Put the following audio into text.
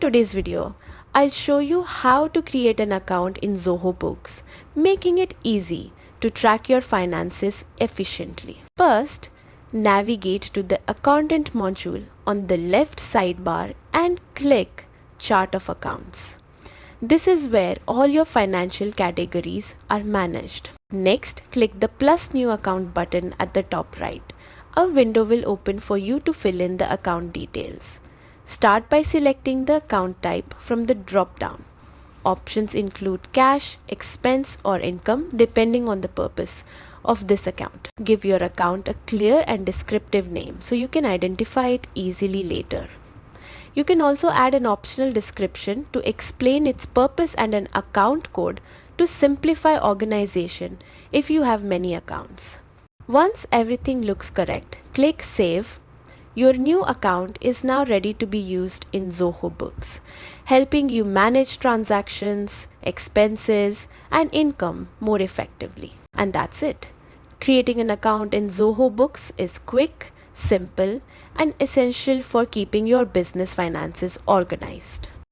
today's video, I'll show you how to create an account in Zoho Books, making it easy to track your finances efficiently. First, navigate to the Accountant module on the left sidebar and click Chart of Accounts. This is where all your financial categories are managed. Next, click the plus new account button at the top right. A window will open for you to fill in the account details. Start by selecting the account type from the drop-down. Options include cash, expense or income depending on the purpose of this account. Give your account a clear and descriptive name so you can identify it easily later. You can also add an optional description to explain its purpose and an account code to simplify organization if you have many accounts. Once everything looks correct, click Save. Your new account is now ready to be used in Zoho Books, helping you manage transactions, expenses, and income more effectively. And that's it. Creating an account in Zoho Books is quick, simple, and essential for keeping your business finances organized.